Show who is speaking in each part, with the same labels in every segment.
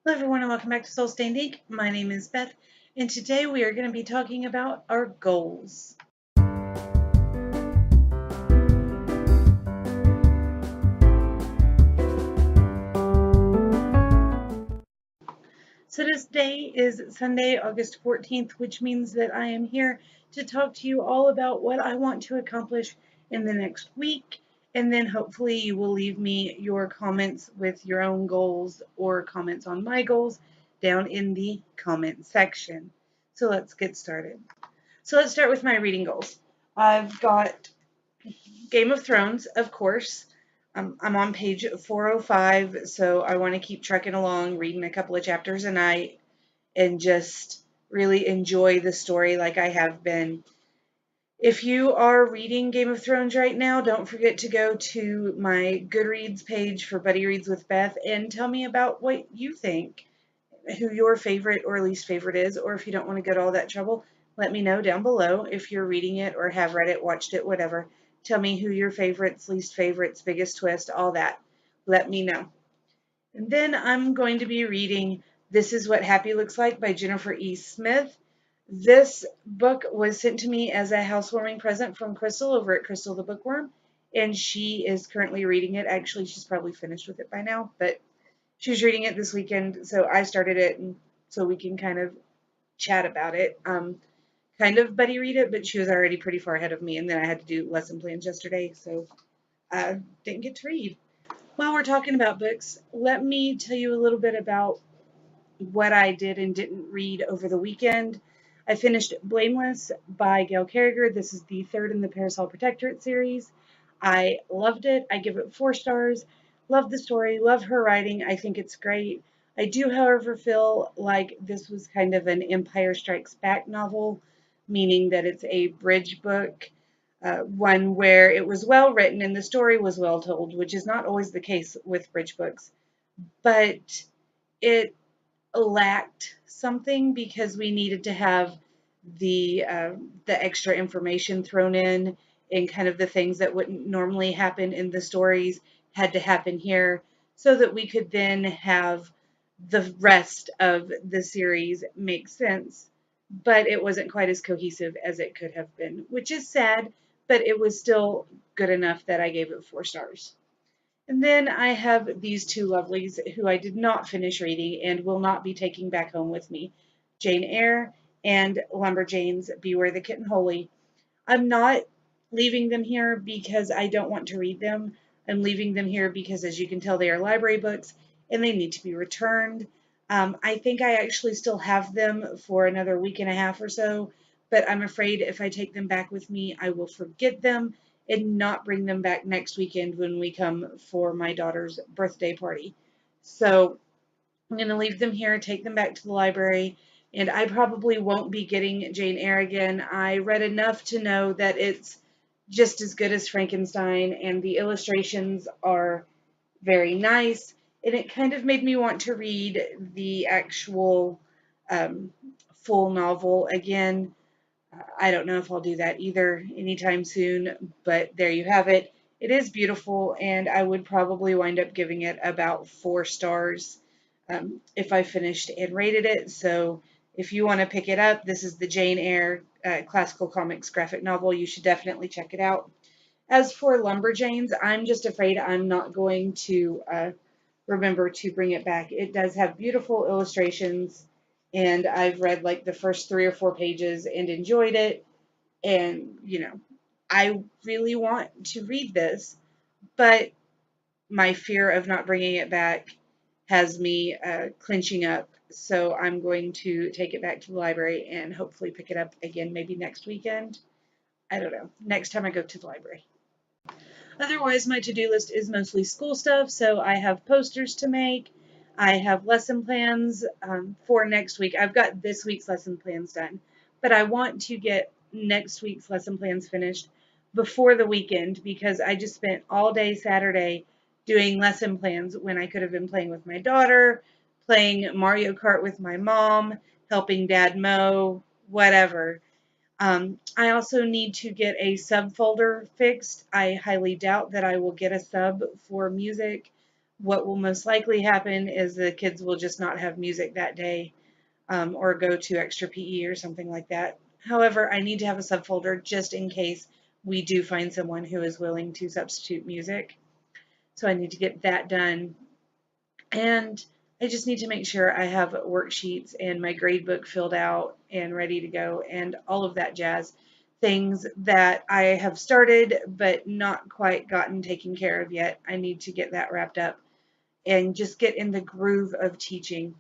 Speaker 1: Hello everyone and welcome back to Soul Stained Ink. My name is Beth and today we are going to be talking about our goals. So this day is Sunday, August 14th, which means that I am here to talk to you all about what I want to accomplish in the next week, and then hopefully you will leave me your comments with your own goals or comments on my goals down in the comment section. So let's get started. So let's start with my reading goals. I've got Game of Thrones, of course. I'm on page 405, so I want to keep trucking along, reading a couple of chapters a night, and just really enjoy the story like I have been. If you are reading Game of Thrones right now, don't forget to go to my Goodreads page for Buddy Reads with Beth and tell me about what you think, who your favorite or least favorite is, or if you don't want to go to all that trouble, let me know down below if you're reading it or have read it, watched it, whatever. Tell me who your favorites, least favorites, biggest twist, all that. Let me know. And then I'm going to be reading This Is What Happy Looks Like by Jennifer E. Smith. This book was sent to me as a housewarming present from Crystal over at Crystal the Bookworm, and she is currently reading it. Actually, she's probably finished with it by now, but she's reading it this weekend, so I started it, and so we can kind of chat about it. Kind of buddy read it, but she was already pretty far ahead of me, and then I had to do lesson plans yesterday, so I didn't get to read. While we're talking about books, let me tell you a little bit about what I did and didn't read over the weekend. I finished Blameless by Gail Carriger. This is the third in the Parasol Protectorate series. I loved it. I give it 4 stars. Love the story. Love her writing. I think it's great. I do, however, feel like this was kind of an Empire Strikes Back novel, meaning that it's a bridge book, one where it was well written and the story was well told, which is not always the case with bridge books. But it lacked something because we needed to have the extra information thrown in, and kind of the things that wouldn't normally happen in the stories had to happen here so that we could then have the rest of the series make sense. But it wasn't quite as cohesive as it could have been, which is sad, but it was still good enough that I gave it 4 stars. And then I have these two lovelies who I did not finish reading and will not be taking back home with me, Jane Eyre and Lumberjane's Beware the Kitten Holy. I'm not leaving them here because I don't want to read them. I'm leaving them here because, as you can tell, they are library books and they need to be returned. I think I actually still have them for another week and a half or so, but I'm afraid if I take them back with me, I will forget them and not bring them back next weekend when we come for my daughter's birthday party. So I'm going to leave them here, take them back to the library, and I probably won't be getting Jane Eyre again. I read enough to know that it's just as good as Frankenstein, and the illustrations are very nice, and it kind of made me want to read the actual um, full novel again. I don't know if I'll do that either anytime soon, but there you have it. It is beautiful, and I would probably wind up giving it about 4 stars if I finished and rated it. So if you want to pick it up, this is the Jane Eyre classical comics graphic novel. You should definitely check it out. As for Lumberjanes, I'm just afraid I'm not going to remember to bring it back. It does have beautiful illustrations, and I've read like the first 3 or 4 pages and enjoyed it. And, I really want to read this, but my fear of not bringing it back has me clenching up. So I'm going to take it back to the library and hopefully pick it up again maybe next weekend. I don't know. Next time I go to the library. Otherwise, my to-do list is mostly school stuff, so I have posters to make. I have lesson plans for next week. I've got this week's lesson plans done, but I want to get next week's lesson plans finished before the weekend because I just spent all day Saturday doing lesson plans when I could have been playing with my daughter, playing Mario Kart with my mom, helping Dad mow, whatever. I also need to get a subfolder fixed. I highly doubt that I will get a sub for music, what will most likely happen is the kids will just not have music that day, or go to extra PE or something like that. However, I need to have a subfolder just in case we do find someone who is willing to substitute music. So I need to get that done. And I just need to make sure I have worksheets and my grade book filled out and ready to go and all of that jazz. Things that I have started but not quite gotten taken care of yet. I need to get that wrapped up and just get in the groove of teaching.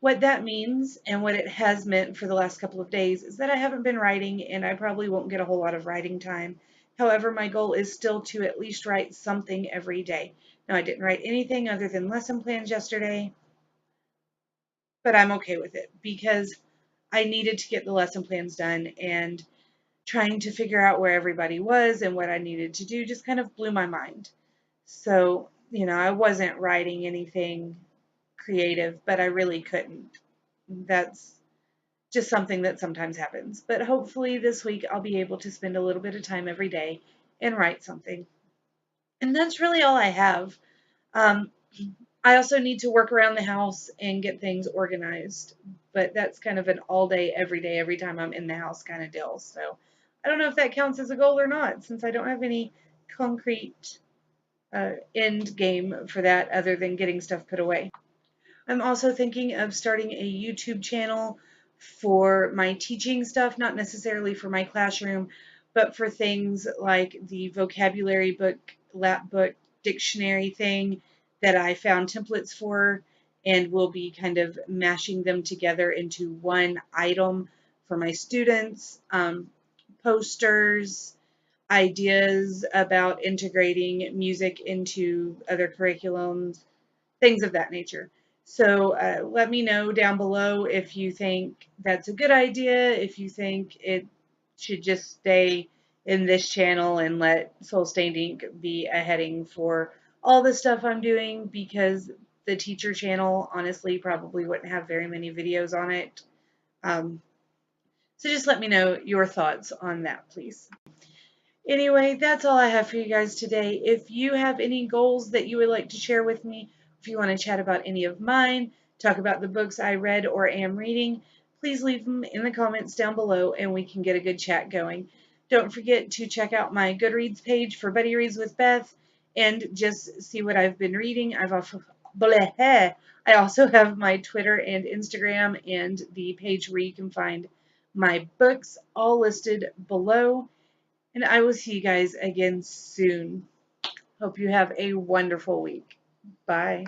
Speaker 1: What that means and what it has meant for the last couple of days is that I haven't been writing and I probably won't get a whole lot of writing time. However, my goal is still to at least write something every day. Now, I didn't write anything other than lesson plans yesterday, but I'm okay with it because I needed to get the lesson plans done, and trying to figure out where everybody was and what I needed to do just kind of blew my mind. So, I wasn't writing anything creative, but I really couldn't. That's just something that sometimes happens. But hopefully this week I'll be able to spend a little bit of time every day and write something. And that's really all I have. Um, I also need to work around the house and get things organized, but that's kind of an all day, every time I'm in the house kind of deal. So I don't know if that counts as a goal or not, since I don't have any concrete end game for that other than getting stuff put away. I'm also thinking of starting a YouTube channel for my teaching stuff, not necessarily for my classroom, but for things like the vocabulary book, lap book, dictionary thing that I found templates for, and will be kind of mashing them together into one item for my students, posters, ideas about integrating music into other curriculums, things of that nature. So let me know down below if you think that's a good idea, if you think it should just stay in this channel and let Soul Stained Ink be a heading for all the stuff I'm doing, because the teacher channel honestly probably wouldn't have very many videos on it. So just let me know your thoughts on that, please. Anyway, that's all I have for you guys today. If you have any goals that you would like to share with me, if you want to chat about any of mine, talk about the books I read or am reading, please leave them in the comments down below and we can get a good chat going. Don't forget to check out my Goodreads page for Buddy Reads with Beth and just see what I've been reading. I also have my Twitter and Instagram and the page where you can find my books all listed below. And I will see you guys again soon. Hope you have a wonderful week. Bye.